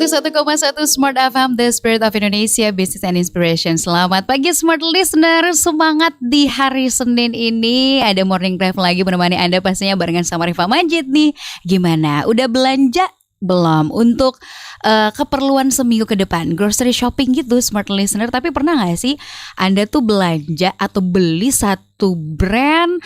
101,1 Smart FM, The Spirit of Indonesia, Business and Inspiration. Selamat pagi Smart Listener, semangat di hari Senin ini. Ada Morning Drive lagi menemani Anda pastinya barengan sama Rifa Majid nih. Gimana? Udah belanja belum untuk keperluan seminggu ke depan, grocery shopping gitu Smart Listener? Tapi pernah gak sih Anda tuh belanja atau beli satu brand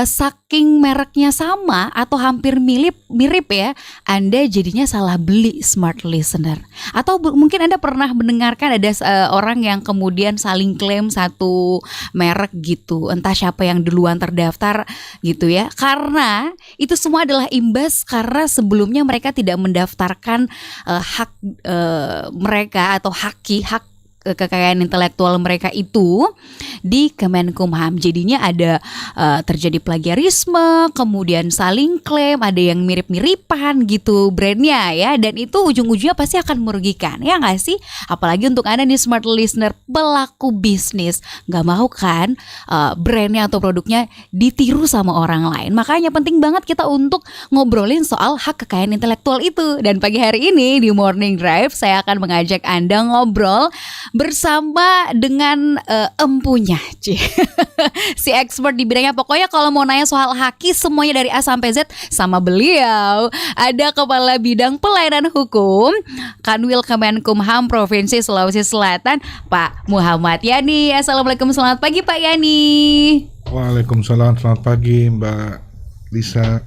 saking mereknya sama atau hampir mirip ya, Anda jadinya salah beli Smart Listener? Atau mungkin Anda pernah mendengarkan ada orang yang kemudian saling klaim satu merek gitu, entah siapa yang duluan terdaftar gitu ya, karena itu semua adalah imbas karena sebelumnya mereka tidak mendaftarkan hak mereka atau hak kekayaan intelektual mereka itu di Kemenkumham. Jadinya ada terjadi plagiarisme, kemudian saling klaim, ada yang mirip-miripan gitu brandnya ya, dan itu ujung-ujungnya pasti akan merugikan, ya nggak sih? Apalagi untuk Anda nih Smart Listener, pelaku bisnis, nggak mau kan brandnya atau produknya ditiru sama orang lain. Makanya penting banget kita untuk ngobrolin soal hak kekayaan intelektual itu. Dan pagi hari ini di Morning Drive saya akan mengajak Anda ngobrol bersama dengan empunya si expert di bidangnya. Pokoknya kalau mau nanya soal haki semuanya dari A sampai Z sama beliau. Ada Kepala Bidang Pelayanan Hukum Kanwil Kemenkumham Provinsi Sulawesi Selatan, Pak Muhammad Yani. Assalamualaikum, selamat pagi Pak Yani. Waalaikumsalam, selamat pagi Mbak Lisa,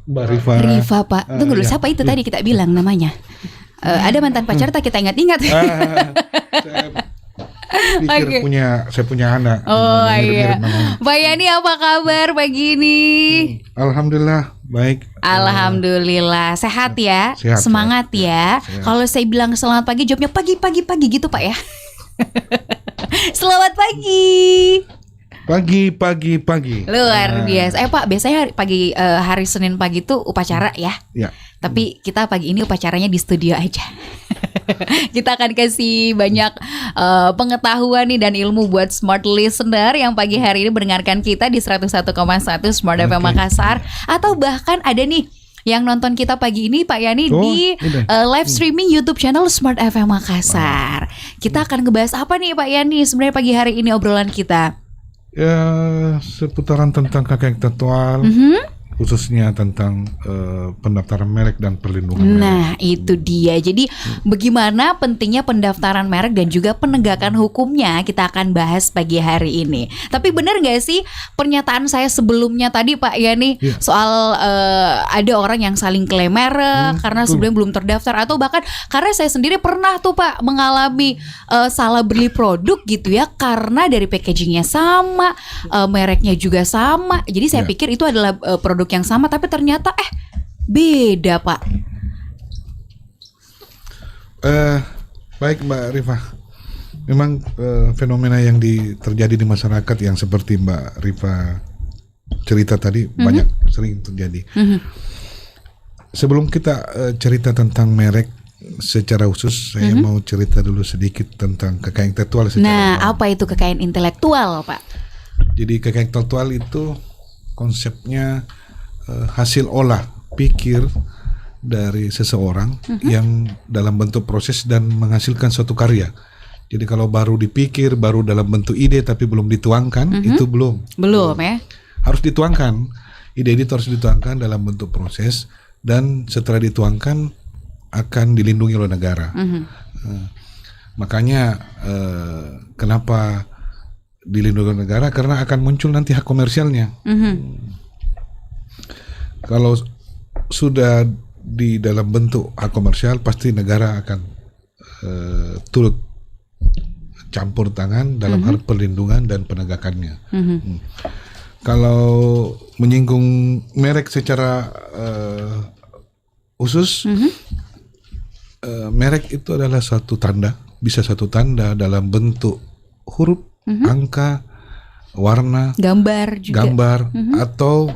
Mbak Rifa. Rifa Pak, tunggu dulu, siapa itu tadi kita bilang namanya? Ada mantan pacar tak kita ingat-ingat. Saya pikir saya punya anak. Oh iya. Pak Yani apa kabar pagi ini? Alhamdulillah baik. Alhamdulillah sehat ya. Sehat, semangat sehat, ya. sehat. Kalau saya bilang selamat pagi, jawabnya pagi gitu Pak ya. Selamat pagi. Pagi. Luar biasa. Pak, biasanya pagi hari Senin pagi tuh upacara ya. Ya. Tapi kita pagi ini upacaranya di studio aja. Kita akan kasih banyak pengetahuan nih dan ilmu buat Smart Listener yang pagi hari ini mendengarkan kita di 101,1 Smart FM Makassar. Atau bahkan ada nih yang nonton kita pagi ini Pak Yani di live streaming YouTube channel Smart FM Makassar. Kita akan ngebahas apa nih Pak Yani sebenarnya pagi hari ini obrolan kita? Ya, seputaran tentang kekayaan intelektual. Khususnya tentang pendaftaran merek dan perlindungan merek. Nah itu dia. Jadi bagaimana pentingnya pendaftaran merek dan juga penegakan hukumnya kita akan bahas pagi hari ini. Tapi benar gak sih pernyataan saya sebelumnya tadi Pak Yani soal ada orang yang saling klaim merek karena sebelumnya belum terdaftar, atau bahkan karena saya sendiri pernah tuh Pak mengalami salah beli produk gitu ya, karena dari packagingnya sama, mereknya juga sama. Jadi saya pikir itu adalah produk yang sama, tapi ternyata beda Pak. Baik Mbak Rifa, memang fenomena yang terjadi di masyarakat yang seperti Mbak Rifa cerita tadi banyak sering terjadi. Sebelum kita cerita tentang merek secara khusus, saya mau cerita dulu sedikit tentang kekayaan intelektual secara apa itu kekayaan intelektual Pak? Jadi kekayaan intelektual itu konsepnya hasil olah pikir dari seseorang yang dalam bentuk proses dan menghasilkan suatu karya. Jadi kalau baru dipikir, baru dalam bentuk ide tapi belum dituangkan, itu belum ya. Harus dituangkan. Ide itu harus dituangkan dalam bentuk proses, dan setelah dituangkan akan dilindungi oleh negara. Makanya kenapa dilindungi oleh negara? Karena akan muncul nanti hak komersialnya. Kalau sudah di dalam bentuk hak komersial, pasti negara akan turut campur tangan dalam hal perlindungan dan penegakannya. Kalau menyinggung merek secara khusus, merek itu adalah satu tanda, bisa satu tanda dalam bentuk huruf, angka, warna, gambar juga. Atau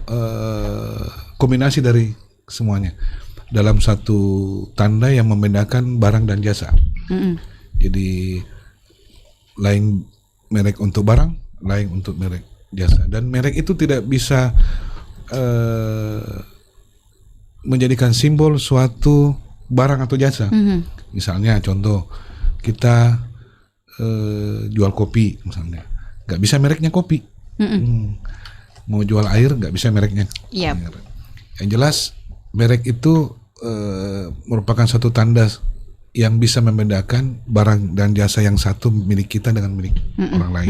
kombinasi dari semuanya dalam satu tanda yang membedakan barang dan jasa. Jadi lain merek untuk barang, lain untuk merek jasa, dan merek itu tidak bisa menjadikan simbol suatu barang atau jasa. Misalnya contoh kita jual kopi misalnya, nggak bisa mereknya kopi. Mau jual air nggak bisa mereknya. Yang jelas merek itu merupakan satu tanda yang bisa membedakan barang dan jasa yang satu milik kita dengan milik orang lain.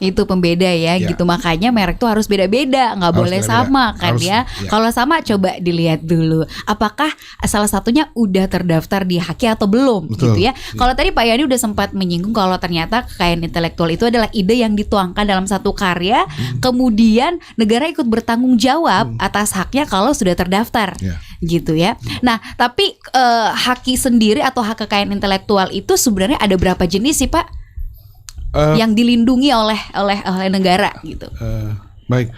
Itu pembeda ya, gitu. Makanya merek tuh harus beda-beda, nggak boleh sama kan ya. Kalau sama coba dilihat dulu, apakah salah satunya udah terdaftar di HAKI atau belum. Betul. Gitu ya. Kalau tadi Pak Yani udah sempat menyinggung kalau ternyata kekayaan intelektual itu adalah ide yang dituangkan dalam satu karya, kemudian negara ikut bertanggung jawab atas haknya kalau sudah terdaftar, gitu ya. Nah, tapi HAKI sendiri atau hak kekayaan intelektual itu sebenarnya ada berapa jenis sih Pak yang dilindungi oleh negara gitu? Baik,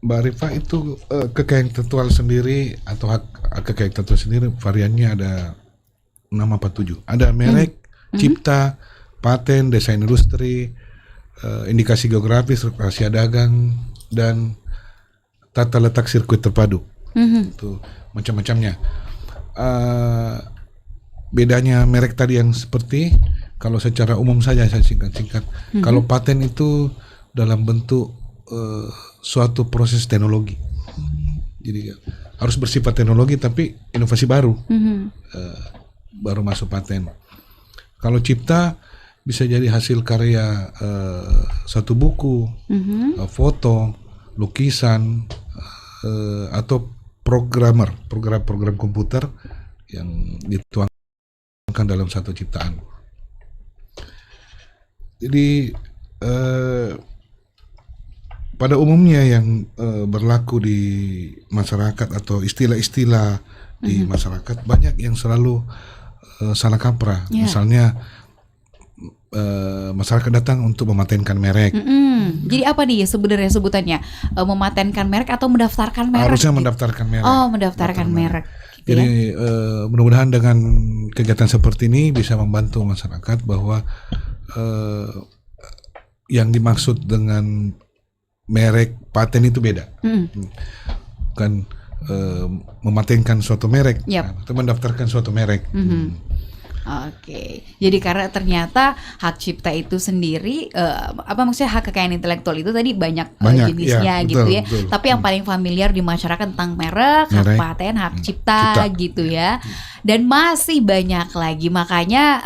Mbak Rifa, itu kekayaan intelektual sendiri atau hak kekayaan intelektual sendiri variannya ada 6 apa 7. Ada merek, cipta, paten, desain industri, indikasi geografis, rahasia dagang, dan tata letak sirkuit terpadu. Itu macam-macamnya. Bedanya merek tadi yang seperti, kalau secara umum saja saya singkat-singkat, kalau paten itu dalam bentuk suatu proses teknologi, jadi harus bersifat teknologi tapi inovasi baru, baru masuk paten. Kalau cipta bisa jadi hasil karya satu buku, foto, lukisan, atau program komputer yang dituangkan dalam satu ciptaan. Jadi pada umumnya yang berlaku di masyarakat atau istilah-istilah di masyarakat, banyak yang selalu salah kaprah. Misalnya masyarakat datang untuk mematenkan merek. Jadi apa nih sebenarnya sebutannya? Mematenkan merek atau mendaftarkan merek? Harusnya mendaftarkan merek. Oh, mendaftarkan merek. Jadi mudah-mudahan dengan kegiatan seperti ini bisa membantu masyarakat bahwa yang dimaksud dengan merek paten itu beda, bukan mematenkan suatu merek, atau mendaftarkan suatu merek. Oke, jadi karena ternyata hak cipta itu sendiri, maksudnya hak kekayaan intelektual itu tadi banyak jenisnya, gitu ya. Betul. Tapi yang paling familiar di masyarakat tentang merek, hak paten, hak cipta, gitu ya. Dan masih banyak lagi. Makanya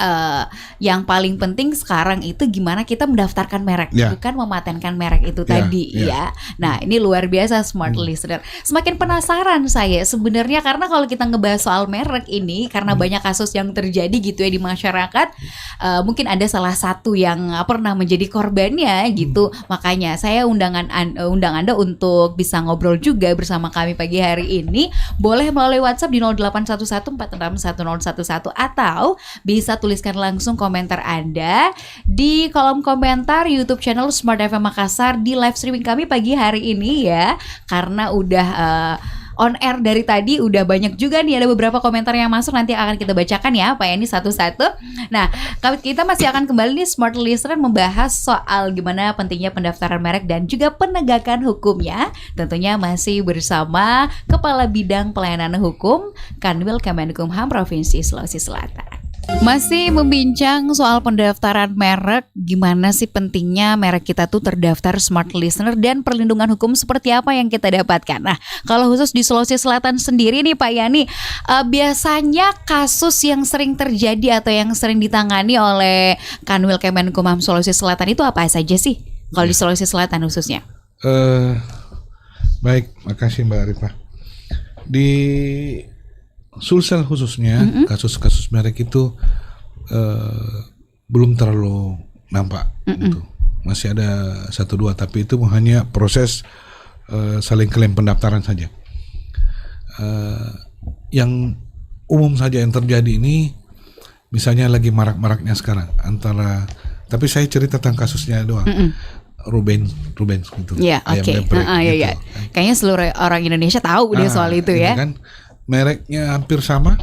yang paling penting sekarang itu gimana kita mendaftarkan merek, bukan mematenkan merek itu tadi ya. Nah, ini luar biasa smart listener. Semakin penasaran saya sebenarnya, karena kalau kita ngebahas soal merek ini, karena banyak kasus yang terjadi gitu ya di masyarakat, mungkin ada salah satu yang pernah menjadi korbannya gitu. Makanya saya undang Anda untuk bisa ngobrol juga bersama kami pagi hari ini. Boleh melalui WhatsApp di 0811461011 atau bisa tuliskan langsung komentar Anda di kolom komentar YouTube channel Smart FM Makassar di live streaming kami pagi hari ini ya. Karena udah on air dari tadi, udah banyak juga nih, ada beberapa komentar yang masuk, nanti akan kita bacakan ya Pak Yani satu-satu. Nah, kita masih akan kembali nih Smart Listener membahas soal gimana pentingnya pendaftaran merek dan juga penegakan hukumnya. Tentunya masih bersama Kepala Bidang Pelayanan Hukum Kanwil Kemenkumham Provinsi Sulawesi Selatan. Masih membincang soal pendaftaran merek, gimana sih pentingnya merek kita tuh terdaftar Smart Listener dan perlindungan hukum seperti apa yang kita dapatkan. Nah, kalau khusus di Sulawesi Selatan sendiri nih Pak Yani, biasanya kasus yang sering terjadi atau yang sering ditangani oleh Kanwil Kemenkumham Sulawesi Selatan itu apa saja sih? Kalau di Sulawesi Selatan khususnya? Baik, makasih Mbak Arifah. Di Sulsel khususnya kasus-kasus merek itu belum terlalu nampak, gitu. Masih ada 1-2, tapi itu hanya proses saling klaim pendaftaran saja. Yang umum saja yang terjadi ini, misalnya lagi marak-maraknya sekarang antara, tapi saya cerita tentang kasusnya doang. Rubens gitu. Ayam geprek. Gitu. Kayaknya seluruh orang Indonesia tahu deh soal itu ya. Kan mereknya hampir sama,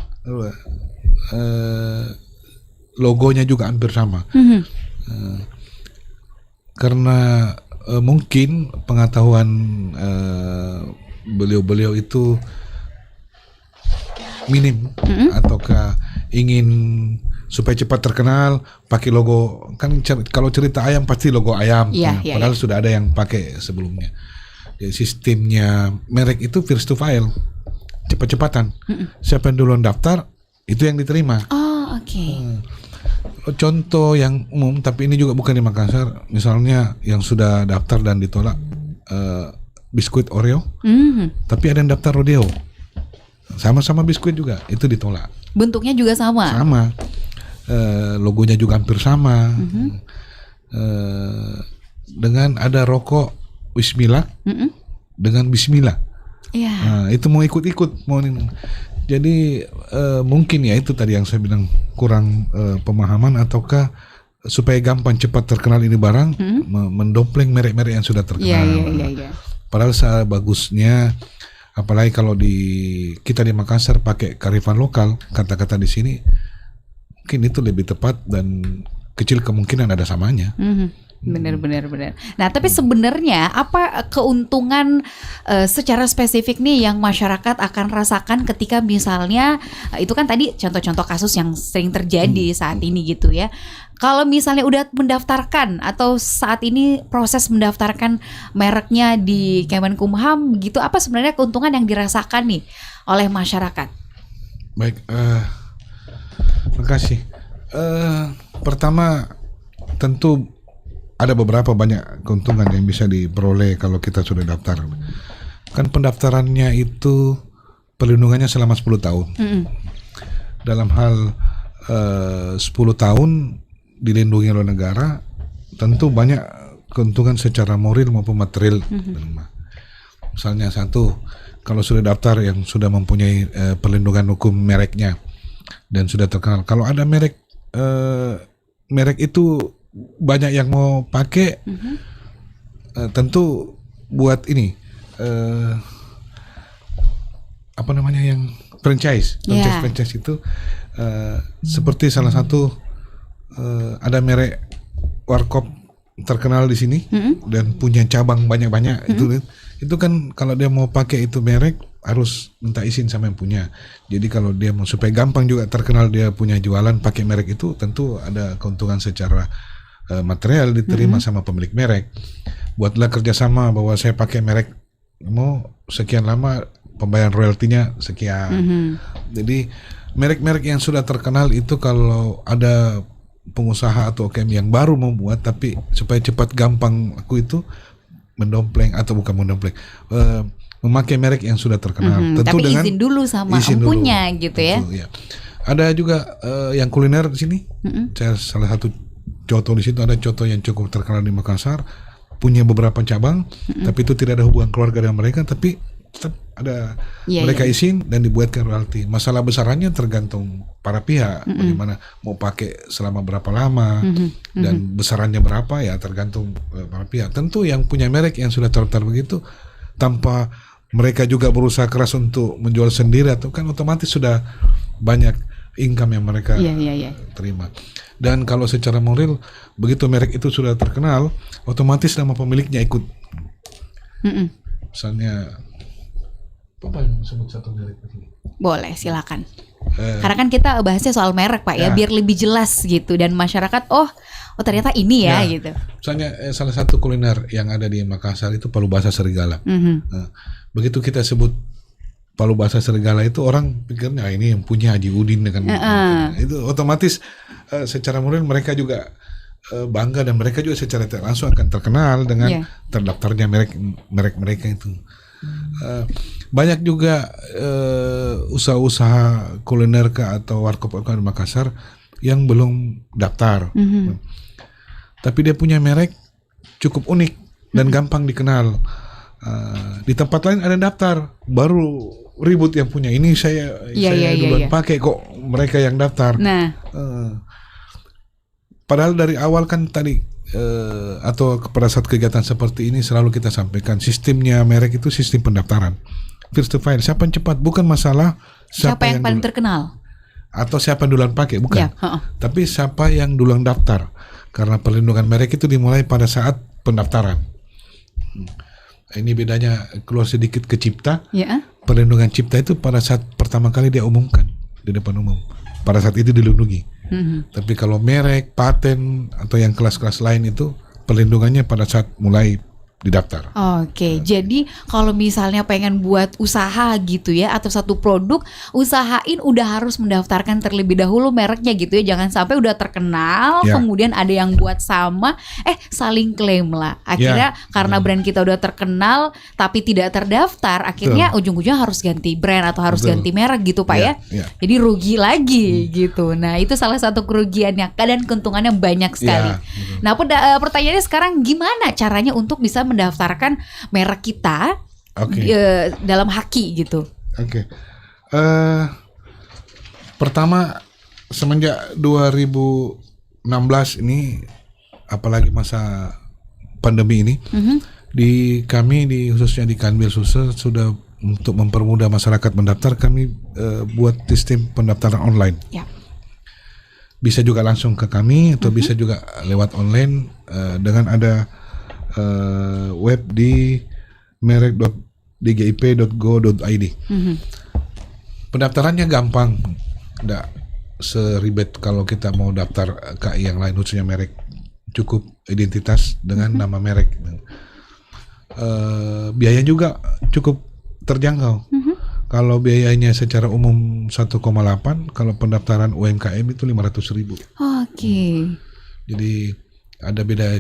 logonya juga hampir sama. Karena mungkin pengetahuan beliau-beliau itu minim, ataukah ingin supaya cepat terkenal pakai logo, kan kalau cerita ayam pasti logo ayam. Padahal sudah ada yang pakai sebelumnya. Jadi sistemnya merek itu first to file, cepat-cepatan. Siapa yang duluan daftar itu yang diterima. Contoh yang umum, tapi ini juga bukan di Makassar, misalnya yang sudah daftar dan ditolak biskuit Oreo, tapi ada yang daftar Rodeo, sama-sama biskuit juga, itu ditolak. Bentuknya juga sama. Logonya juga hampir sama. Dengan ada rokok Wismillah dengan Bismillah. Nah, itu mau ikut-ikut mau ini. Jadi mungkin ya itu tadi yang saya bilang kurang pemahaman, ataukah supaya gampang cepat terkenal ini barang mendompleng merek-merek yang sudah terkenal. Padahal bagusnya, apalagi kalau kita di Makassar pakai kearifan lokal, kata-kata di sini mungkin itu lebih tepat dan kecil kemungkinan ada samanya. Benar. Nah, tapi sebenarnya apa keuntungan secara spesifik nih yang masyarakat akan rasakan ketika misalnya itu kan tadi contoh-contoh kasus yang sering terjadi saat ini gitu ya. Kalau misalnya udah mendaftarkan atau saat ini proses mendaftarkan mereknya di Kemenkumham gitu, apa sebenarnya keuntungan yang dirasakan nih oleh masyarakat? Baik, terima kasih. Pertama tentu ada beberapa banyak keuntungan yang bisa diperoleh kalau kita sudah daftar. Kan pendaftarannya itu perlindungannya selama 10 tahun. Dalam hal 10 tahun dilindungi oleh negara, tentu banyak keuntungan secara moral maupun material. Misalnya satu, kalau sudah daftar yang sudah mempunyai perlindungan hukum mereknya dan sudah terkenal. Kalau ada merek itu banyak yang mau pakai, tentu buat ini apa namanya yang franchise itu seperti salah satu ada merek warkop terkenal di sini dan punya cabang banyak-banyak. Itu kan kalau dia mau pakai itu merek harus minta izin sama yang punya. Jadi kalau dia mau supaya gampang juga terkenal dia punya jualan pakai merek itu, tentu ada keuntungan secara material diterima sama pemilik merek. Buatlah kerjasama bahwa saya pakai merek mau sekian lama pembayaran royaltinya sekian. Jadi merek-merek yang sudah terkenal itu kalau ada pengusaha atau UKM yang baru membuat, tapi supaya cepat gampang aku itu mendompleng atau bukan mendompleng, memakai merek yang sudah terkenal. Tentu tapi dengan izin dulu sama empunya gitu ya. Ya. Ada juga yang kuliner di sini. Saya salah satu coto di situ, ada coto yang cukup terkenal di Makassar, punya beberapa cabang, tapi itu tidak ada hubungan keluarga dengan mereka, tapi tetap ada mereka izin dan dibuatkan royalti. Masalah besarannya tergantung para pihak, bagaimana mau pakai selama berapa lama dan besarannya berapa ya tergantung para pihak. Tentu yang punya merek yang sudah terdaftar begitu, tanpa mereka juga berusaha keras untuk menjual sendiri, atau kan otomatis sudah banyak income yang mereka terima. Dan kalau secara moral, begitu merek itu sudah terkenal, otomatis nama pemiliknya ikut. Misalnya apa yang sebut satu merek ini? Boleh, silakan. Karena kan kita bahasnya soal merek Pak ya, biar lebih jelas gitu dan masyarakat oh ternyata ini ya gitu. Misalnya salah satu kuliner yang ada di Makassar itu palu basah serigala. Begitu kita sebut palu basah serigala itu orang pikirnya ini yang punya Haji Udin dengan itu otomatis secara moral mereka juga bangga dan mereka juga secara tidak langsung akan terkenal dengan terdaftarnya merek mereka itu. Banyak juga usaha-usaha kuliner atau warkop di Makassar yang belum daftar, tapi dia punya merek cukup unik dan gampang dikenal. Di tempat lain ada daftar, baru ribut yang punya ini saya duluan pakai kok mereka yang daftar. Padahal dari awal kan tadi atau pada saat kegiatan seperti ini selalu kita sampaikan sistemnya merek itu sistem pendaftaran first to file, siapa yang cepat, bukan masalah siapa yang paling terkenal atau siapa yang duluan pakai, bukan, tapi siapa yang duluan daftar, karena perlindungan merek itu dimulai pada saat pendaftaran. Ini bedanya keluar sedikit ke cipta. Perlindungan cipta itu pada saat pertama kali dia umumkan di depan umum. pada saat itu dilindungi. Tapi kalau merek, paten atau yang kelas-kelas lain itu perlindungannya pada saat mulai didaftar. Oke, jadi kalau misalnya pengen buat usaha gitu ya, atau satu produk, usahain udah harus mendaftarkan terlebih dahulu mereknya gitu ya. Jangan sampai udah terkenal, Ya. kemudian ada yang buat sama, saling klaim lah. Akhirnya karena brand kita udah terkenal, tapi tidak terdaftar, akhirnya ujung-ujungnya harus ganti brand atau harus Betul. ganti merek gitu Pak ya. Ya. Jadi rugi lagi gitu. Nah itu salah satu kerugiannya, dan keuntungannya banyak sekali. betul. Nah pertanyaannya sekarang, gimana caranya untuk bisa mendaftarkan merek kita Oke. dalam Haki gitu? Oke. Pertama, semenjak 2016 ini, apalagi masa pandemi ini, di kami khususnya di Kanwil Sulsel sudah untuk mempermudah masyarakat mendaftar, kami buat sistem pendaftaran online. Ya. Bisa juga langsung ke kami atau bisa juga lewat online dengan ada web di merek.dgip.go.id. Pendaftarannya gampang, tidak seribet kalau kita mau daftar KI yang lain, khususnya merek. Cukup identitas dengan nama merek. Biaya juga cukup terjangkau. Kalau biayanya secara umum 1,8, kalau pendaftaran UMKM itu 500.000. Oke. Jadi ada beda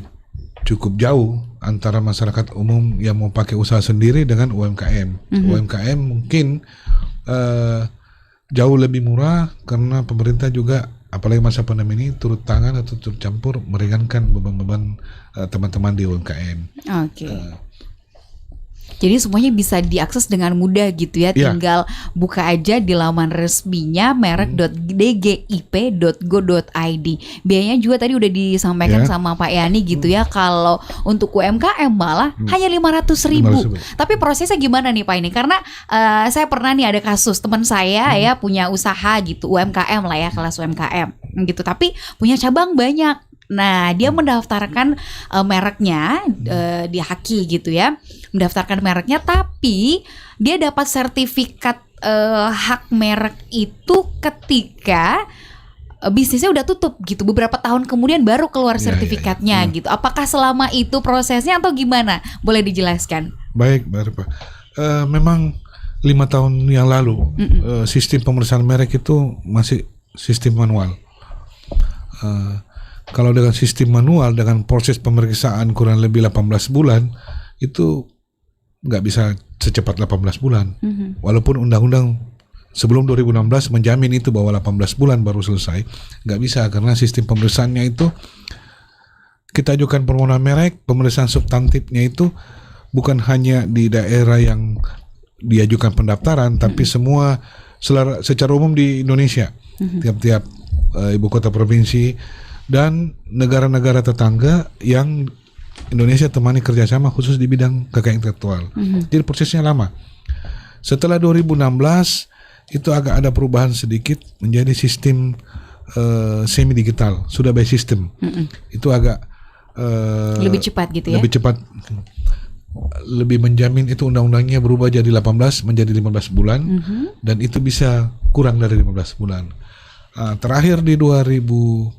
cukup jauh antara masyarakat umum yang mau pakai usaha sendiri dengan UMKM. UMKM mungkin jauh lebih murah karena pemerintah juga, apalagi masa pandemi ini, turut tangan atau turut campur meringankan beban-beban teman-teman di UMKM. Oke. Jadi semuanya bisa diakses dengan mudah gitu ya. Iya. Tinggal buka aja di laman resminya merek.dgip.go.id. Biayanya juga tadi udah disampaikan sama Pak Yani gitu ya. Kalau untuk UMKM malah hanya 500.000. Tapi prosesnya gimana nih Pak ini? Karena saya pernah nih ada kasus teman saya ya punya usaha gitu, UMKM lah ya, kelas UMKM gitu. Tapi punya cabang banyak. Nah, dia mendaftarkan mereknya di Haki gitu ya. Mendaftarkan mereknya, tapi dia dapat sertifikat hak merek itu ketika bisnisnya udah tutup gitu. Beberapa tahun kemudian baru keluar sertifikatnya gitu. Apakah selama itu prosesnya atau gimana? Boleh dijelaskan? Baik, Pak. Memang 5 tahun yang lalu sistem pemeriksaan merek itu masih sistem manual. Kalau dengan sistem manual, dengan proses pemeriksaan kurang lebih 18 bulan, itu nggak bisa secepat 18 bulan. Walaupun undang-undang sebelum 2016 menjamin itu bahwa 18 bulan baru selesai, nggak bisa karena sistem pemeriksaannya itu, kita ajukan permohonan merek, pemeriksaan substantifnya itu bukan hanya di daerah yang diajukan pendaftaran, tapi semua secara umum di Indonesia, tiap-tiap ibu kota provinsi dan negara-negara tetangga yang Indonesia temani kerjasama khusus di bidang kekayaan intelektual. Jadi prosesnya lama. Setelah 2016 itu agak ada perubahan sedikit menjadi sistem semi digital, sudah by system. Itu agak lebih cepat gitu ya. Lebih cepat, lebih menjamin. Itu undang-undangnya berubah jadi 18 menjadi 15 bulan dan itu bisa kurang dari 15 bulan. Terakhir di 2020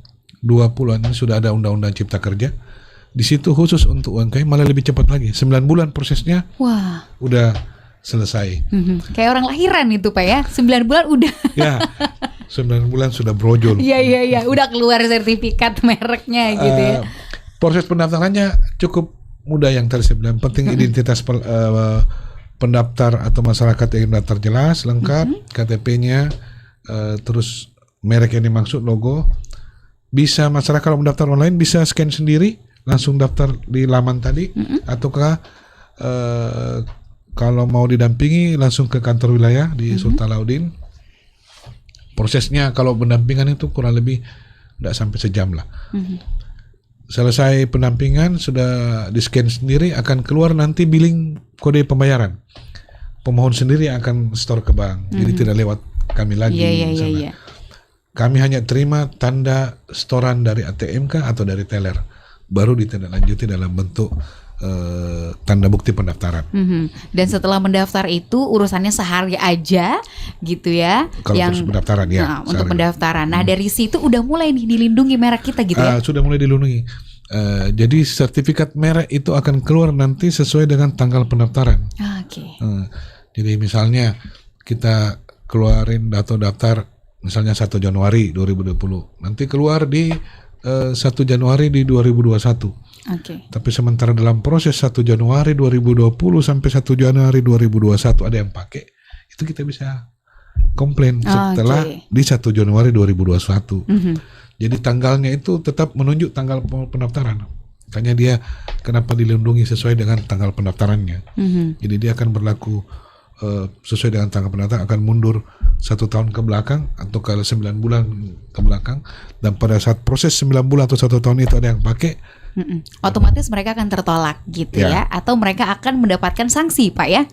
ini sudah ada undang-undang Cipta Kerja. Di situ khusus untuk UMKM malah lebih cepat lagi. 9 bulan prosesnya. Wah. Udah selesai. Kayak orang lahiran itu Pak ya. 9 bulan udah. Ya. 9 bulan sudah brojol. Iya. Udah keluar sertifikat mereknya gitu ya. Proses pendaftarannya cukup mudah yang tadi saya bilang. Penting identitas pendaftar atau masyarakat yang daftar jelas, lengkap, KTP-nya, terus merek yang dimaksud, logo. Bisa masyarakat kalau mendaftar online bisa scan sendiri, langsung daftar di laman tadi, ataukah kalau mau didampingi langsung ke kantor wilayah di Sultan Lauddin. Prosesnya kalau pendampingan itu kurang lebih tidak sampai sejam lah. Selesai pendampingan sudah di scan sendiri, akan keluar nanti billing kode pembayaran. Pemohon sendiri akan store ke bank, jadi tidak lewat kami lagi. Iya. Kami hanya terima tanda setoran dari ATM kah atau dari teller, baru ditindaklanjuti dalam bentuk tanda bukti pendaftaran. Dan setelah mendaftar itu urusannya sehari aja gitu ya. Kalau terus pendaftaran ya. Nah, untuk pendaftaran. Nah dari situ udah mulai nih dilindungi merek kita gitu ya. Sudah mulai dilindungi. Jadi sertifikat merek itu akan keluar nanti sesuai dengan tanggal pendaftaran. Oke. Jadi misalnya kita keluarin daftar misalnya 1 Januari 2020. Nanti keluar di 1 Januari di 2021. Oke. Tapi sementara dalam proses 1 Januari 2020 sampai 1 Januari 2021 ada yang pakai, itu kita bisa komplain setelah di 1 Januari 2021. Jadi tanggalnya itu tetap menunjuk tanggal pendaftaran. Makanya dia kenapa dilindungi sesuai dengan tanggal pendaftarannya. Jadi dia akan berlaku sesuai dengan tanggal pendaftaran, akan mundur 1 tahun ke belakang atau kalau 9 bulan ke belakang, dan pada saat proses 9 bulan atau 1 tahun itu ada yang pakai, otomatis mereka akan tertolak gitu ya, atau mereka akan mendapatkan sanksi Pak ya.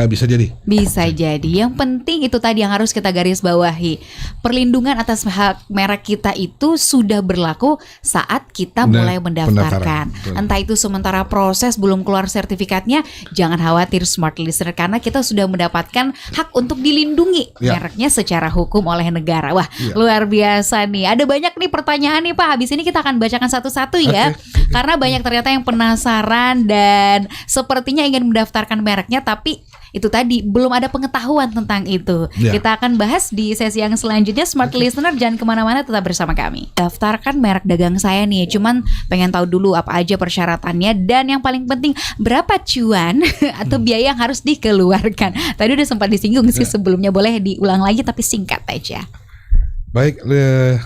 Bisa jadi. Bisa jadi. Yang penting itu tadi yang harus kita garis bawahi. Perlindungan atas hak merek kita itu sudah berlaku saat kita mulai mendaftarkan. Entah itu sementara proses belum keluar sertifikatnya, jangan khawatir smart listener, karena kita sudah mendapatkan hak untuk dilindungi mereknya secara hukum oleh negara. Wah, luar biasa nih. Ada banyak nih pertanyaan nih Pak. Habis ini kita akan bacakan satu-satu ya. Karena banyak ternyata yang penasaran dan sepertinya ingin mendaftarkan mereknya, tapi itu tadi belum ada pengetahuan tentang itu. Kita akan bahas di sesi yang selanjutnya. Smart listener jangan kemana-mana, tetap bersama kami. Daftarkan merek dagang saya nih, cuman pengen tahu dulu apa aja persyaratannya, dan yang paling penting berapa cuan atau biaya yang harus dikeluarkan. Tadi udah sempat disinggung sih sebelumnya, boleh diulang lagi tapi singkat aja. Baik,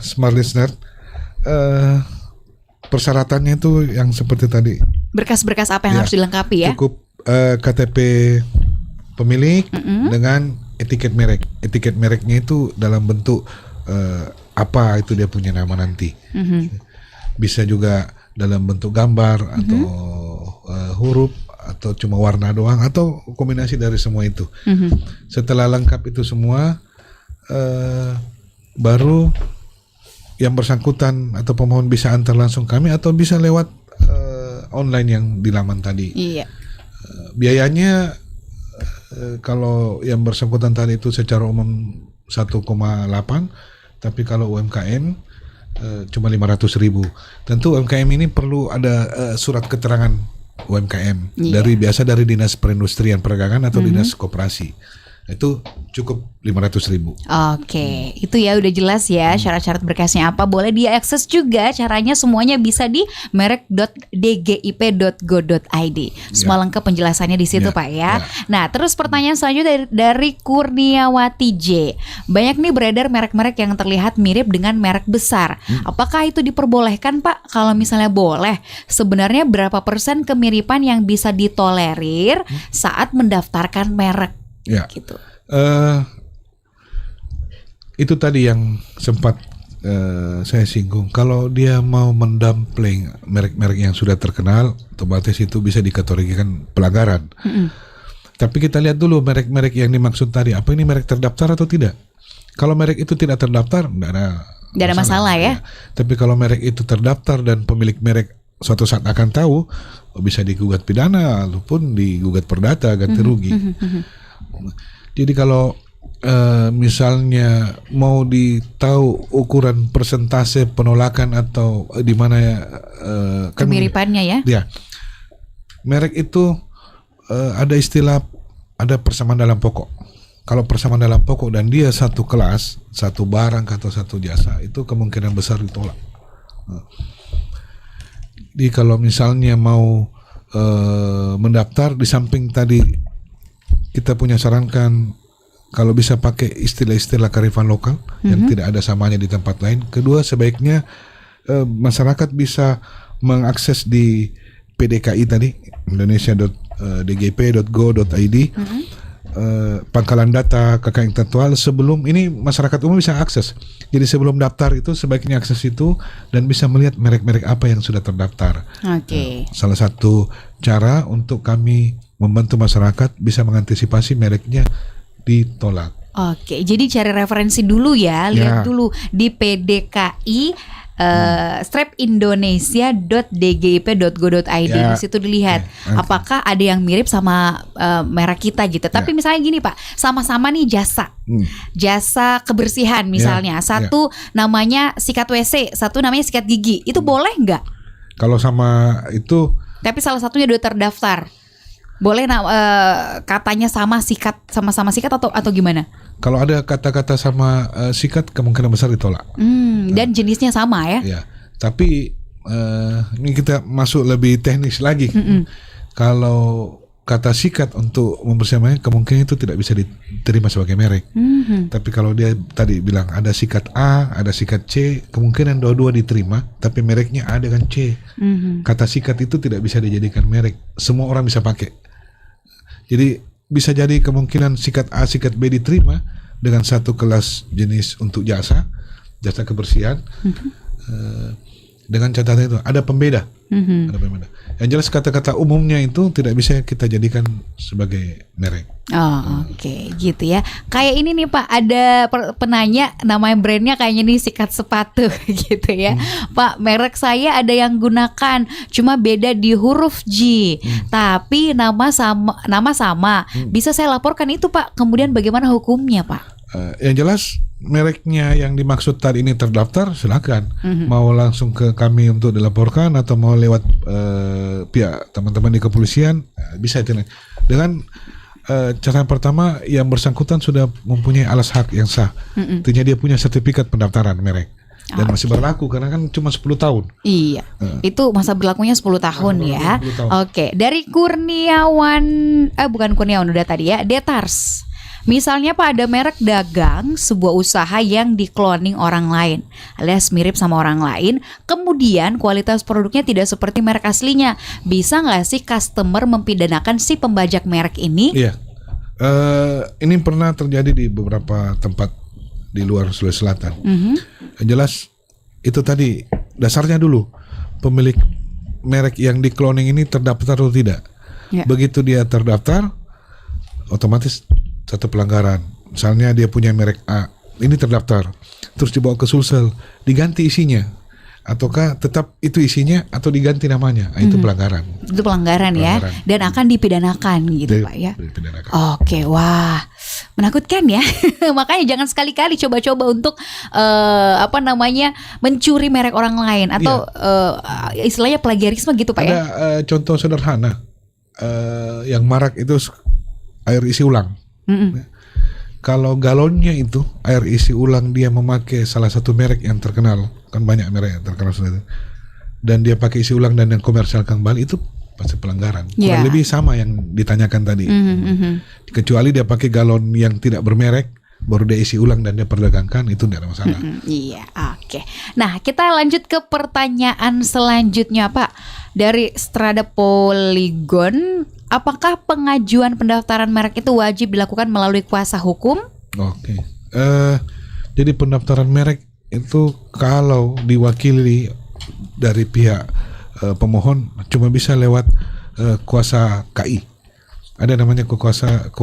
smart listener, persyaratannya itu yang seperti tadi. Berkas-berkas apa yang harus dilengkapi ya? Cukup KTP pemilik dengan etiket merek. Etiket mereknya itu dalam bentuk apa itu dia punya nama nanti. Bisa juga dalam bentuk gambar atau huruf atau cuma warna doang atau kombinasi dari semua itu. Setelah lengkap itu semua, baru yang bersangkutan atau pemohon bisa antar langsung kami atau bisa lewat online yang di laman tadi. Biayanya kalau yang bersangkutan tadi itu secara umum 1,8, tapi kalau UMKM cuma 500.000. Tentu UMKM ini perlu ada surat keterangan UMKM dari Dinas Perindustrian Perdagangan atau Dinas Koperasi. Itu cukup 500.000. Oke, itu ya udah jelas ya syarat-syarat berkasnya apa. Boleh diakses juga, caranya semuanya bisa di merek.dgip.go.id. Semua lengkap penjelasannya di situ Pak ya. Nah terus pertanyaan selanjutnya dari Kurniawati J. Banyak nih beredar merek-merek yang terlihat mirip dengan merek besar. Apakah itu diperbolehkan Pak? Kalau misalnya boleh, sebenarnya berapa persen kemiripan yang bisa ditolerir saat mendaftarkan merek? Gitu. Itu tadi yang sempat saya singgung. Kalau dia mau mendumpling merek-merek yang sudah terkenal, otomatis itu bisa dikategorikan pelanggaran. Tapi kita lihat dulu merek-merek yang dimaksud tadi, apa ini merek terdaftar atau tidak. Kalau merek itu tidak terdaftar, tidak ada masalah ya. Tapi kalau merek itu terdaftar dan pemilik merek suatu saat akan tahu, bisa digugat pidana ataupun digugat perdata ganti rugi. Jadi kalau misalnya mau ditahu ukuran persentase penolakan atau di mana kemiripannya ya, merek itu ada istilah, ada persamaan dalam pokok. Kalau persamaan dalam pokok dan dia satu kelas, satu barang atau satu jasa, itu kemungkinan besar ditolak. Jadi kalau misalnya mau mendaftar, di samping tadi kita punya sarankan kalau bisa pakai istilah-istilah kearifan lokal yang tidak ada samanya di tempat lain. Kedua, sebaiknya masyarakat bisa mengakses di PDKI tadi, indonesia.dgp.go.id, pangkalan data kekayaan intelektual. Sebelum ini masyarakat umum bisa akses. Jadi sebelum daftar itu sebaiknya akses itu dan bisa melihat merek-merek apa yang sudah terdaftar. Salah satu cara untuk kami membantu masyarakat bisa mengantisipasi mereknya ditolak. Jadi cari referensi dulu ya, lihat dulu di PDKI strapindonesia.dgip.go.id. Ya. Di situ dilihat apakah ada yang mirip sama merek kita gitu. Tapi misalnya gini Pak, sama-sama nih jasa kebersihan misalnya. Satu namanya sikat WC, satu namanya sikat gigi. Itu boleh nggak? Kalau sama itu, tapi salah satunya udah terdaftar. Boleh katanya sama sama sikat atau gimana? kalau ada kata-kata sama sikat, kemungkinan besar ditolak. Dan jenisnya sama ya? Ya, tapi ini kita masuk lebih teknis lagi. Kalau kata sikat untuk membersihkannya, kemungkinan itu tidak bisa diterima sebagai merek. Tapi kalau dia tadi bilang ada sikat A, ada sikat C, kemungkinan dua-dua diterima, tapi mereknya A dengan C. Kata sikat itu tidak bisa dijadikan merek. Semua orang bisa pakai. Jadi bisa jadi kemungkinan sikat A, sikat B diterima dengan satu kelas jenis untuk jasa kebersihan. Dengan catatan itu ada pembeda. Ada pembeda. Yang jelas kata-kata umumnya itu tidak bisa kita jadikan sebagai merek. Oke, gitu ya. Kayak ini nih Pak, ada penanya namanya brandnya kayaknya nih sikat sepatu gitu ya. Pak, merek saya ada yang gunakan, cuma beda di huruf J. Tapi nama sama. Bisa saya laporkan itu Pak. Kemudian bagaimana hukumnya Pak? Yang jelas mereknya yang dimaksud tadi ini terdaftar, silakan. Mau langsung ke kami untuk dilaporkan atau mau lewat pihak teman-teman di kepolisian, bisa itu. Dengan catatan pertama, yang bersangkutan sudah mempunyai alas hak yang sah. Artinya dia punya sertifikat pendaftaran merek dan masih berlaku karena kan cuma 10 tahun. Iya. Itu masa berlakunya 10 tahun ya. 10 tahun. Oke, dari Kurniawan bukan Kurniawan udah tadi ya, Detars. Misalnya Pak, ada merek dagang sebuah usaha yang dikloning orang lain alias mirip sama orang lain, kemudian kualitas produknya tidak seperti merek aslinya. Bisa nggak sih customer mempidanakan si pembajak merek ini? Iya, ini pernah terjadi di beberapa tempat di luar Sulawesi Selatan. Yang jelas itu tadi dasarnya dulu pemilik merek yang dikloning ini terdaftar atau tidak. Begitu dia terdaftar, otomatis satu pelanggaran. Misalnya dia punya merek A, ini terdaftar, terus dibawa ke Sulsel, diganti isinya, ataukah tetap itu isinya atau diganti namanya, itu pelanggaran. Itu pelanggaran ya, dan akan dipidanakan gitu Pak ya. Oke, wah, menakutkan ya. Makanya jangan sekali-kali coba-coba untuk mencuri merek orang lain atau istilahnya plagiarisme gitu Pak ya. Ada contoh sederhana yang marak itu air isi ulang. Kalau galonnya itu air isi ulang dia memakai salah satu merek yang terkenal, kan banyak merek yang terkenal itu, dan dia pakai isi ulang dan yang komersial kembali, itu pasti pelanggaran. Kurang lebih sama yang ditanyakan tadi. Kecuali dia pakai galon yang tidak bermerek, baru dia isi ulang dan dia perdagangkan, itu tidak ada masalah. Iya, oke. Nah, kita lanjut ke pertanyaan selanjutnya Pak. Dari Strada Polygon, apakah pengajuan pendaftaran merek itu wajib dilakukan melalui kuasa hukum? Oke. Jadi pendaftaran merek itu kalau diwakili dari pihak pemohon cuma bisa lewat kuasa KI. Ada namanya kuasa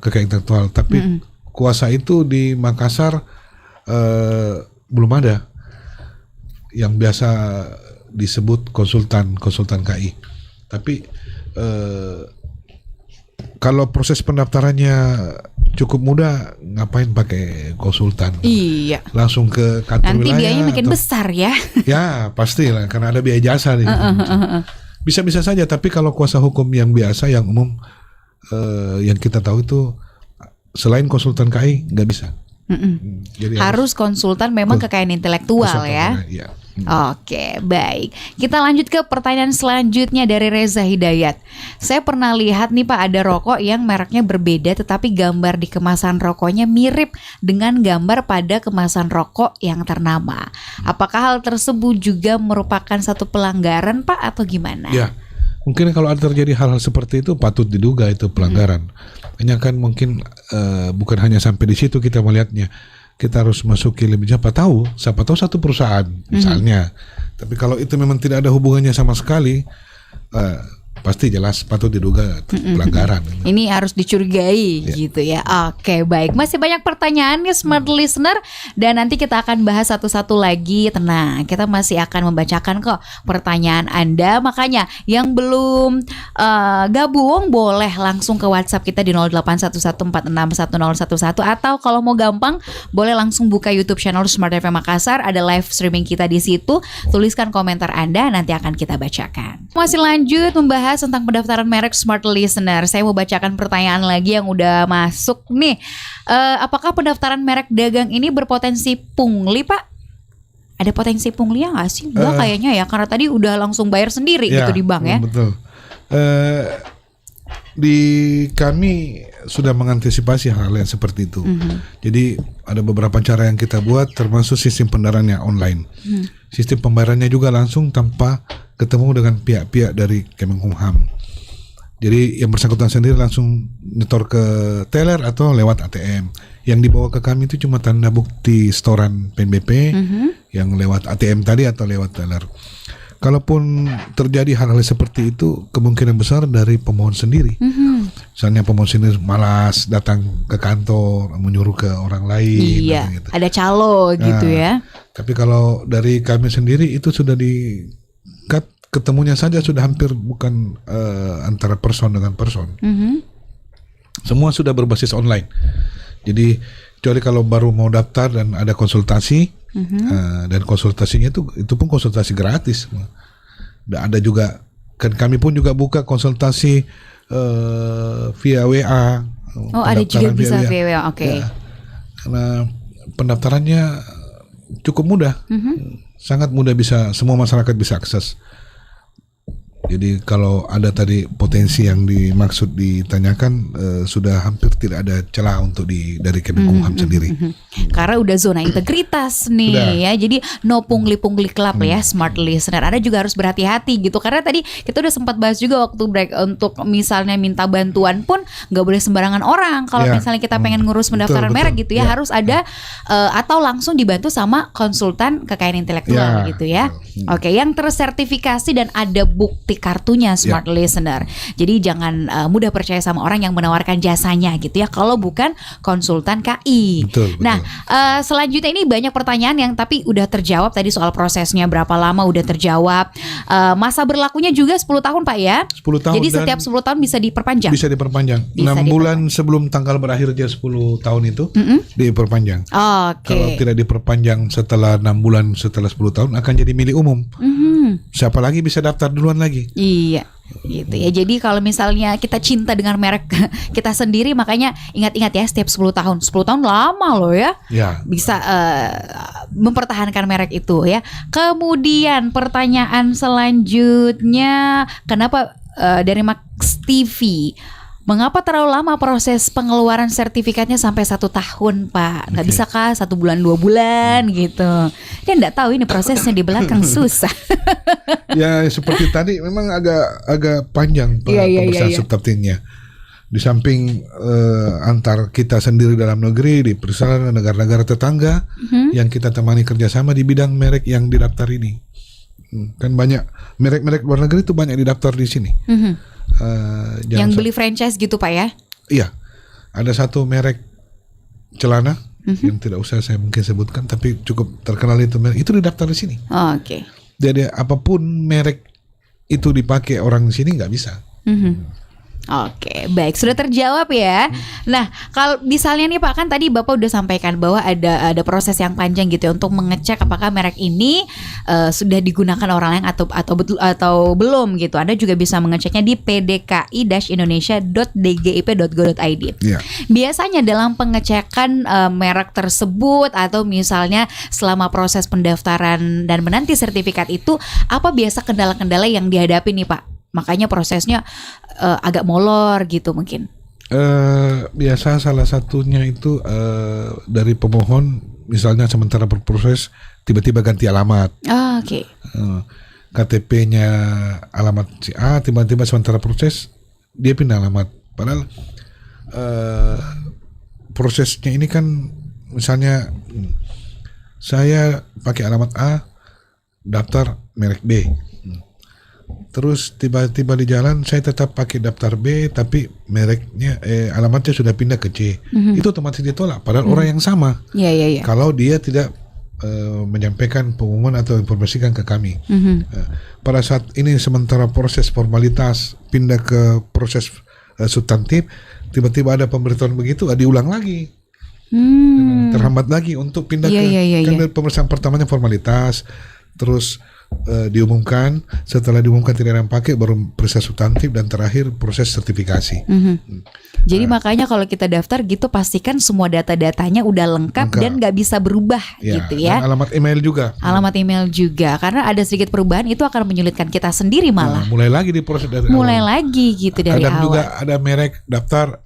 kekayaan intelektual, tapi kuasa itu di Makassar belum ada. Yang biasa disebut konsultan KI. Tapi kalau proses pendaftarannya cukup mudah, ngapain pakai konsultan? Iya. Langsung ke kantor nanti wilayah. Nanti biayanya makin besar ya. Ya pasti lah, karena ada biaya jasa nih. Bisa-bisa saja, tapi kalau kuasa hukum yang biasa, yang umum, yang kita tahu itu selain konsultan KI nggak bisa. Jadi harus konsultan memang kekayaan intelektual ya. Iya. Oke, baik. Kita lanjut ke pertanyaan selanjutnya dari Reza Hidayat. Saya pernah lihat nih Pak, ada rokok yang mereknya berbeda tetapi gambar di kemasan rokoknya mirip dengan gambar pada kemasan rokok yang ternama. Apakah hal tersebut juga merupakan satu pelanggaran Pak atau gimana? Ya, mungkin kalau ada terjadi hal-hal seperti itu patut diduga itu pelanggaran. Hanya kan mungkin bukan hanya sampai di situ kita melihatnya. Kita harus masuki lebih siapa tahu satu perusahaan misalnya. Tapi kalau itu memang tidak ada hubungannya sama sekali, pasti jelas patut diduga pelanggaran. Ini harus dicurigai gitu ya. Oke, baik. Masih banyak pertanyaan nih smart listener dan nanti kita akan bahas satu-satu lagi. Tenang, kita masih akan membacakan kok pertanyaan Anda. Makanya yang belum gabung boleh langsung ke WhatsApp kita di 0811461011 atau kalau mau gampang boleh langsung buka YouTube channel Smart FM Makassar. Ada live streaming kita di situ. Tuliskan komentar Anda, nanti akan kita bacakan. Masih lanjut membahas tentang pendaftaran merek Smart Listener. Saya mau bacakan pertanyaan lagi yang udah masuk nih. Apakah pendaftaran merek dagang ini berpotensi pungli, Pak? Ada potensi pungli ya nggak sih? Enggak kayaknya ya, karena tadi udah langsung bayar sendiri gitu di bank ya. Betul. Di kami sudah mengantisipasi hal yang seperti itu. Jadi ada beberapa cara yang kita buat, termasuk sistem pembayarannya online. Sistem pembayarannya juga langsung tanpa ketemu dengan pihak-pihak dari Kemenkumham. Jadi yang bersangkutan sendiri langsung nyetor ke teller atau lewat ATM. Yang dibawa ke kami itu cuma tanda bukti setoran PNBP yang lewat ATM tadi atau lewat teller. Kalaupun terjadi hal-hal seperti itu, kemungkinan besar dari pemohon sendiri. Misalnya pemohon sendiri malas datang ke kantor, menyuruh ke orang lain. Iya, gitu. ada calo gitu ya. Tapi kalau dari kami sendiri itu sudah ketemunya saja sudah hampir bukan antara person dengan person. Semua sudah berbasis online. Jadi kecuali kalau baru mau daftar dan ada konsultasi, dan konsultasinya itu pun konsultasi gratis. Dan ada juga kan kami pun juga buka konsultasi via WA. Oh, ada juga bisa via WA. Oke. Ya, karena pendaftarannya cukup mudah. Sangat mudah, semua masyarakat bisa akses. Jadi kalau ada tadi potensi yang dimaksud ditanyakan, sudah hampir tidak ada celah untuk dari Kemenkumham sendiri. Karena udah zona integritas nih ya. Jadi no pungli-pungli club ya smart listener. Anda juga harus berhati-hati gitu. Karena tadi kita udah sempat bahas juga waktu break, untuk misalnya minta bantuan pun nggak boleh sembarangan orang. Kalau misalnya kita pengen ngurus pendaftaran merek gitu ya, harus ada atau langsung dibantu sama konsultan kekayaan intelektual gitu ya. Oke, yang tersertifikasi dan ada bukti kartunya smart listener. Jadi jangan mudah percaya sama orang yang menawarkan jasanya gitu ya, kalau bukan konsultan KI. Betul. Nah, selanjutnya ini banyak pertanyaan yang tapi udah terjawab tadi, soal prosesnya berapa lama udah terjawab. Masa berlakunya juga 10 tahun Pak ya. 10 tahun. Jadi setiap 10 tahun bisa diperpanjang. Bisa diperpanjang. 6 bulan sebelum tanggal berakhirnya 10 tahun itu diperpanjang. Kalau tidak diperpanjang setelah 6 bulan setelah 10 tahun akan jadi milik umum. Siapa lagi bisa daftar duluan lagi. Iya, gitu ya. Jadi kalau misalnya kita cinta dengan merek kita sendiri, makanya ingat-ingat ya, setiap 10 tahun. 10 tahun lama loh ya. Bisa mempertahankan merek itu ya. Kemudian pertanyaan selanjutnya, kenapa dari Max TV, mengapa terlalu lama proses pengeluaran sertifikatnya sampai 1 tahun Pak? Nggak bisa kah 1 bulan 2 bulan gitu? Dia nggak tahu ini prosesnya di belakang susah. Ya seperti tadi memang agak panjang pemeriksaan subtantifnya. Di samping antar kita sendiri dalam negeri, diperiksa negara-negara tetangga yang kita temani kerjasama di bidang merek yang didaftar ini. Kan banyak merek-merek luar negeri itu banyak didaftar di sini. Yang beli franchise gitu Pak ya? Iya, ada satu merek celana yang tidak usah saya mungkin sebutkan, tapi cukup terkenal itu merek itu didaftar di sini. Oke. Jadi apapun merek itu dipakai orang di sini nggak bisa. Oke, baik, sudah terjawab ya. Nah, kalau misalnya nih Pak, kan tadi Bapak udah sampaikan bahwa ada proses yang panjang gitu ya untuk mengecek apakah merek ini sudah digunakan orang lain atau belum gitu. Anda juga bisa mengeceknya di pdki-indonesia.dgip.go.id. Biasanya dalam pengecekan merek tersebut atau misalnya selama proses pendaftaran dan menanti sertifikat itu, apa biasa kendala-kendala yang dihadapi nih Pak? Makanya prosesnya agak molor gitu mungkin. Biasa salah satunya itu dari pemohon, misalnya sementara berproses tiba-tiba ganti alamat. Oke. KTP-nya alamat si A, tiba-tiba sementara proses dia pindah alamat. Padahal prosesnya ini kan, misalnya saya pakai alamat A, daftar merek B. Terus tiba-tiba di jalan saya tetap pakai daftar B, tapi mereknya alamatnya sudah pindah ke C. Itu otomatis ditolak. Padahal orang yang sama. Iya. Kalau dia tidak menyampaikan pengumuman atau informasikan ke kami. Pada saat ini sementara proses formalitas pindah ke proses substantif, tiba-tiba ada pemberitahuan begitu, diulang lagi. Terhambat lagi untuk pindah kan pemeriksaan pertamanya formalitas, terus diumumkan, setelah diumumkan tidak ada yang pakai, baru proses substantif, dan terakhir proses sertifikasi. Jadi makanya kalau kita daftar gitu pastikan semua data-datanya udah lengkap dan nggak bisa berubah gitu ya. Dan alamat email juga. Alamat email juga, karena ada sedikit perubahan itu akan menyulitkan kita sendiri malah. Mulai lagi di proses dari mulai awal. lagi gitu dari Kadang awal. juga ada merek daftar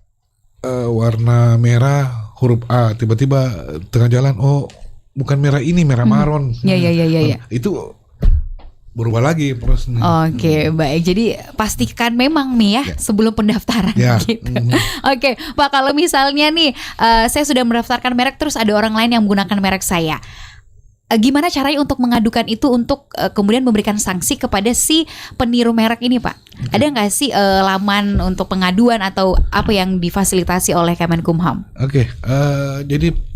warna merah huruf A, tiba-tiba tengah jalan, oh bukan merah ini, merah maron. Iya. Itu berubah lagi prosesnya. Oke, baik. Jadi pastikan memang nih ya sebelum pendaftaran gitu. Oke, Pak, kalau misalnya nih saya sudah mendaftarkan merek terus ada orang lain yang menggunakan merek saya. Gimana caranya untuk mengadukan itu untuk kemudian memberikan sanksi kepada si peniru merek ini, Pak? Ada nggak sih laman untuk pengaduan atau apa yang difasilitasi oleh Kemenkumham? Jadi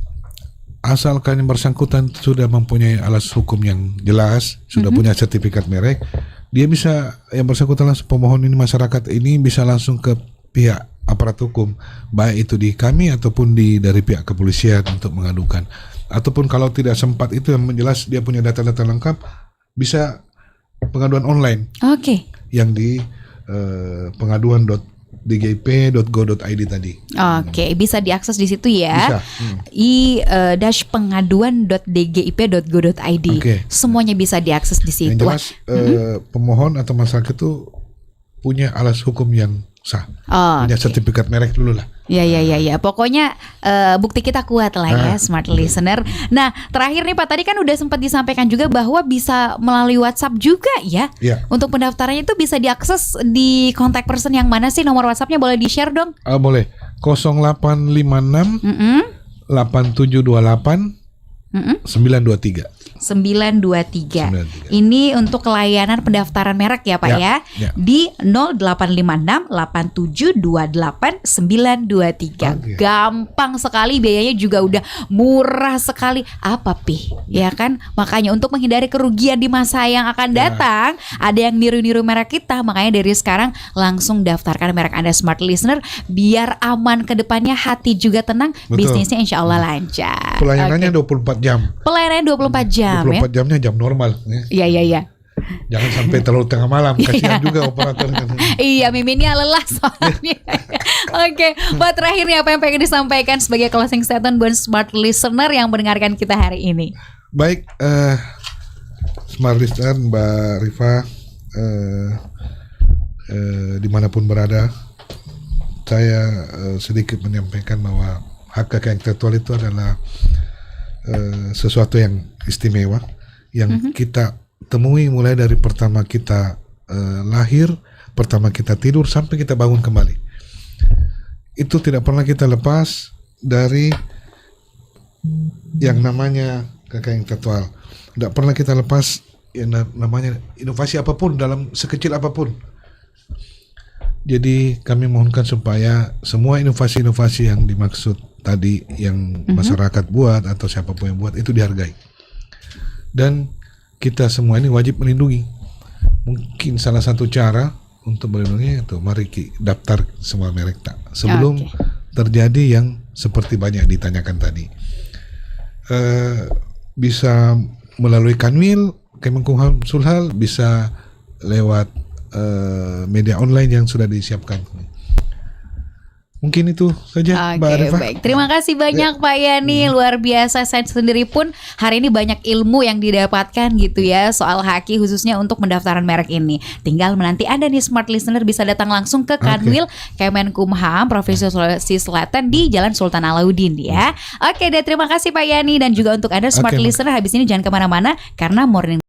asalkan yang bersangkutan sudah mempunyai alas hukum yang jelas, sudah punya sertifikat merek, dia bisa, yang bersangkutan langsung, pemohon ini, masyarakat ini bisa langsung ke pihak aparat hukum, baik itu di kami ataupun dari pihak kepolisian untuk mengadukan. Ataupun kalau tidak sempat itu, yang jelas dia punya data-data lengkap, bisa pengaduan online. Yang di pengaduan.dgip.go.id tadi. Bisa diakses di situ ya. Bisa. i-pengaduan.dgip.go.id. Semuanya bisa diakses di situ. Yang jelas pemohon atau masyarakat itu punya alas hukum yang sah. Punya sertifikat merek dulu lah. Ya. Pokoknya bukti kita kuat lah ya, smart listener. Nah, terakhir nih Pak, tadi kan udah sempat disampaikan juga bahwa bisa melalui WhatsApp juga ya. Untuk pendaftarannya itu bisa diakses di kontak person yang mana sih? Nomor WhatsAppnya boleh di-share dong? Boleh. 0856 8728 923. 923. Ini untuk layanan pendaftaran merek ya Pak ya. Di 0856 8728 923. Gampang sekali, biayanya juga udah murah sekali. Apa Pi? Ya kan? Makanya untuk menghindari kerugian di masa yang akan datang, ada yang niru-niru merek kita, makanya dari sekarang langsung daftarkan merek Anda, smart listener, biar aman ke depannya, hati juga tenang. Bisnisnya insya Allah lancar. Pelayanannya 24 jam. Pelayanannya 24 jam. 24 jamnya jam normal. Iya. Jangan sampai terlalu tengah malam, kasihan juga operator. Iya, miminnya lelah soalnya. Oke, Pak, terakhir nih apa yang pengen disampaikan sebagai closing statement buat smart listener yang mendengarkan kita hari ini? Baik, smart listener, Mbak Rifa, dimanapun berada, saya sedikit menyampaikan bahwa hak kekayaan intelektual itu adalah sesuatu yang istimewa yang kita temui mulai dari pertama kita lahir, pertama kita tidur sampai kita bangun kembali. Itu tidak pernah kita lepas dari yang namanya kekayaan intelektual. Tidak pernah kita lepas yang namanya inovasi apapun, dalam sekecil apapun. Jadi kami mohonkan supaya semua inovasi-inovasi yang dimaksud tadi, yang masyarakat buat atau siapapun yang buat, itu dihargai. Dan kita semua ini wajib melindungi. Mungkin salah satu cara untuk melindungi itu, mari daftar semua merek sebelum terjadi yang seperti banyak ditanyakan tadi. Bisa melalui Kanwil, Kemenkumham Sulhal, bisa lewat media online yang sudah disiapkan. Mungkin itu saja, Mbak Arifah. Baik. Terima kasih banyak Pak Yani, luar biasa. Saya sendiri pun hari ini banyak ilmu yang didapatkan gitu ya soal haki, khususnya untuk pendaftaran merek ini. Tinggal menanti Anda nih smart listener bisa datang langsung ke Kanwil Kemenkumham Provinsi Sulawesi Selatan di Jalan Sultan Alauddin ya. Dan terima kasih Pak Yani, dan juga untuk Anda smart listener, habis ini jangan kemana-mana karena Morning